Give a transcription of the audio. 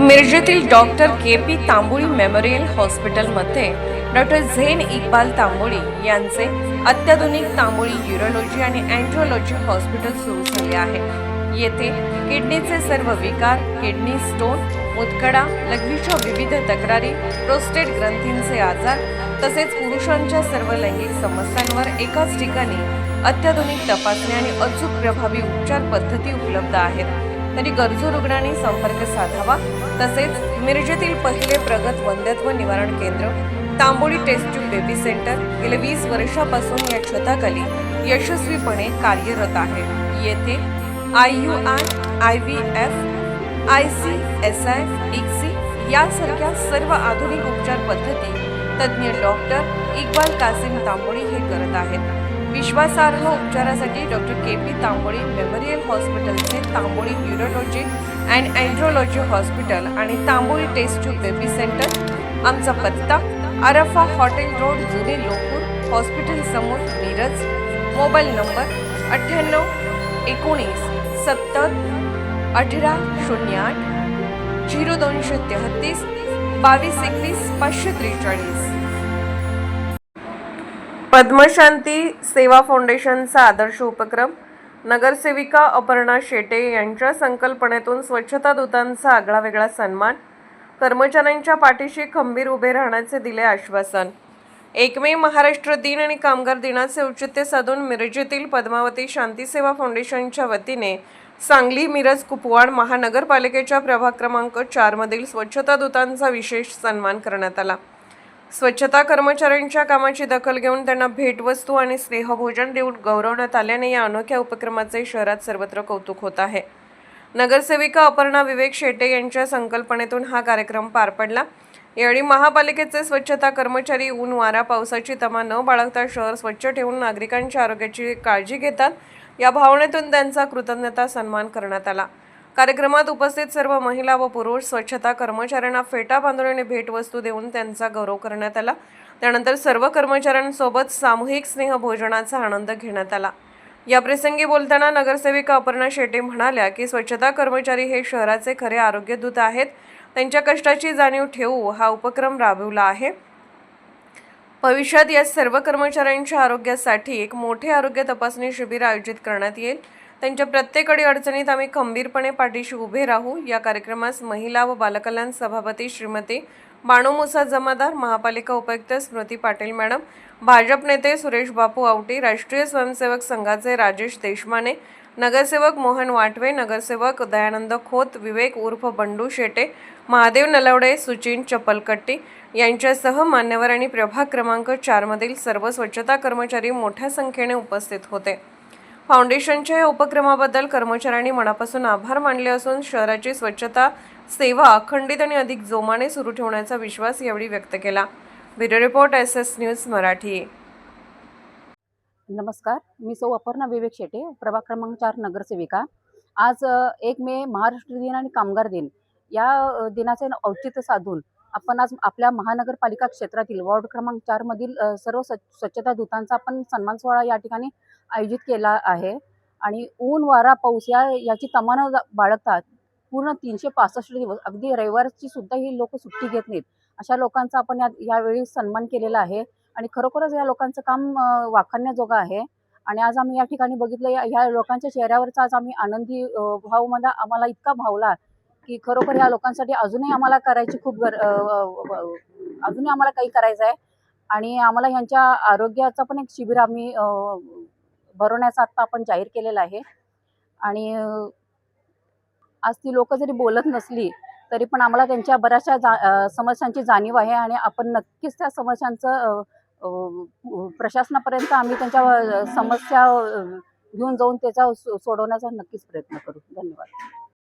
मिरजेतील doctor KP. Tamboli memorial हॉस्पिटलमध्ये doctor Zen Iqbal Tamboli यांचे अत्याधुनिक तांबोळी यूरोलॉजी आणि अँड्रोलॉजी हॉस्पिटल सुरू झाले आहे। येथे किडनीचे सर्व विकार, किडनी स्टोन, मुतखडा, लघवीच्या विविध तक्रारी, प्रोस्टेट ग्रंथींचे आजार तसेच पुरुषांच्या सर्व लैंगिक समस्यांवर एकाच ठिकाणी अत्याधुनिक तपासणी आणि अचूक प्रभावी उपचार पद्धती उपलब्ध आहेत। तरी गरजू रुग्णांनी संपर्क साधावा। तसेच मिरजेतील पहिले प्रगत वंध्यत्व निवारण केंद्र Tamboli test tube baby centre गेल्या 20 वर्षापासून या छताखाली यशस्वीपणे कार्यरत आहे। येथे IUI, IVF, ICSI, ICSI यासारख्या सर्व आधुनिक उपचार पद्धती तज्ञ डॉक्टर इक्बाल कासिम तांबोळी हे करत आहेत। विश्वासार्ह उपचारासाठी डॉक्टर के.पी. तांबोळी मेमोरियल हॉस्पिटलचे Tamboli urology and andrology hospital आणि Tamboli test tube baby centre. आमचा पत्ता आरफा हॉटेल रोड, जुने लोकपूर, हॉस्पिटल समोर, मिरज। Mobile number 98 19 70 18 08 0233 22 21 543। पद्मशांती सेवा फाउंडेशनचा आदर्श उपक्रम नगरसेविका अपर्णा शेटे यांच्या संकल्पनेतून स्वच्छता दूतांचा आगळावेगळा सन्मान, कर्मचाऱ्यांच्या पाठीशी खंबीर उभे राहण्याचे दिले आश्वासन। 1 मे महाराष्ट्र दिन आणि कामगार दिनाचे औचित्य साधून मिरजेतील पद्मावती शांती सेवा फाउंडेशनच्या वतीने सांगली, मिरज, कुपवाड महानगरपालिकेच्या प्रभाग क्रमांक 4 मधील स्वच्छता दूतांचा विशेष सन्मान करण्यात आला। स्वच्छता कर्मचाऱ्यांच्या कामाची दखल घेऊन त्यांना भेटवस्तू आणि स्नेहभोजन देऊन गौरवण्यात आल्याने या अनोख्या उपक्रमाचे शहरात सर्वत्र कौतुक होत आहे। नगरसेविका अपर्णा विवेक शेटे यांच्या संकल्पनेतून हा कार्यक्रम पार पडला। यावेळी महापालिकेचे स्वच्छता कर्मचारी ऊन, वारा, पावसाची तमा न बाळगता शहर स्वच्छ ठेवून नागरिकांच्या आरोग्याची काळजी घेतात, या भावनेतून त्यांचा कृतज्ञता सन्मान करण्यात आला। कार्यक्रमात उपस्थित सर्व महिला व पुरुष स्वच्छता कर्मचाऱ्यांना फेटा बांधून आणि भेटवस्तू देऊन त्यांचा गौरव करण्यात आला। त्यानंतर सर्व कर्मचाऱ्यांसोबत सामूहिक स्नेहभोजनाचा आनंद घेण्यात आला। या प्रसंगी बोलताना नगरसेविका अपर्णा शेटे म्हणाल्या की स्वच्छता कर्मचारी हे शहराचे खरे आरोग्यदूत आहेत। त्यांच्या कष्टाची जाणीव ठेवू हा उपक्रम राबवला आहे। भविष्यात या सर्व कर्मचाऱ्यांच्या आरोग्यासाठी एक मोठे आरोग्य तपासणी शिबिर आयोजित करण्यात येईल। त्यांच्या प्रत्येक अडचणीत आम्ही खंबीरपणे पाठीशी उभे राहू। या कार्यक्रमास महिला व बालकल्याण सभापती श्रीमती बाणू मुसा जमादार, महापालिका उपायुक्त स्मृती पाटील मॅडम, भाजप नेते सुरेश बापू आवटी, राष्ट्रीय स्वयंसेवक संघाचे राजेश देशमाने, नगरसेवक मोहन वाटवे, नगरसेवक दयानंद खोत, विवेक उर्फ बंडू शेटे, महादेव नलवडे, सुचिन चपलकट्टी यांच्यासह मान्यवर आणि प्रभाग क्रमांक 4 मधील सर्व स्वच्छता कर्मचारी मोठ्या संख्येने उपस्थित होते। फाउंडेशनच्या या उपक्रमाबद्दल कर्मचाऱ्यांनी मनापासून आभार मानले असून शहराची स्वच्छता सेवा अखंडित आणि अधिक जोमाने सुरू ठेवण्याचा विश्वास यावेळी व्यक्त केला। Bureau report SS news Marathi. नमस्कार, मी सौ अपर्णा विवेक शेटे, प्रभाग क्रमांक 4 नगरसेविका। आज 1 मे महाराष्ट्र दिन आणि कामगार दिन या दिनाचे औचित्य साधून आपण आज आपल्या महानगरपालिका क्षेत्रातील वॉर्ड क्रमांक 4 मधील सर्व स्वच्छता दूतांचा आपण सन्मान सोहळा या ठिकाणी आयोजित केला आहे। आणि ऊन, वारा, पाऊस याची तमा न बाळगतात पूर्ण 365 दिवस, अगदी रविवारची सुद्धा ही लोक सुट्टी घेत नाहीत, अशा लोकांचा आपण यावेळी सन्मान केलेला आहे। आणि खरोखरच या लोकांचं काम वाखाणण्याजोगं आहे। आणि आज आम्ही या ठिकाणी बघितलं, ह्या लोकांच्या चेहऱ्यावरचा आज आम्ही आनंदी भाव आम्हाला इतका भावला की खरोखर या लोकांसाठी अजूनही आम्हाला करायची अजूनही आम्हाला काही करायचं आहे। आणि आम्हाला ह्यांच्या आरोग्याचा पण एक शिबिर आम्ही भरवण्याचा आता आपण जाहीर केलेला आहे। आणि आज ती लोक जरी बोलत नसली तरी पण आम्हाला त्यांच्या बऱ्याचशा समस्यांची जाणीव आहे आणि आपण नक्कीच त्या समस्यांचं प्रशासनापर्यंत आम्ही त्यांच्या समस्या घेऊन जाऊन त्याचा सोडवण्याचा नक्कीच प्रयत्न करू। धन्यवाद।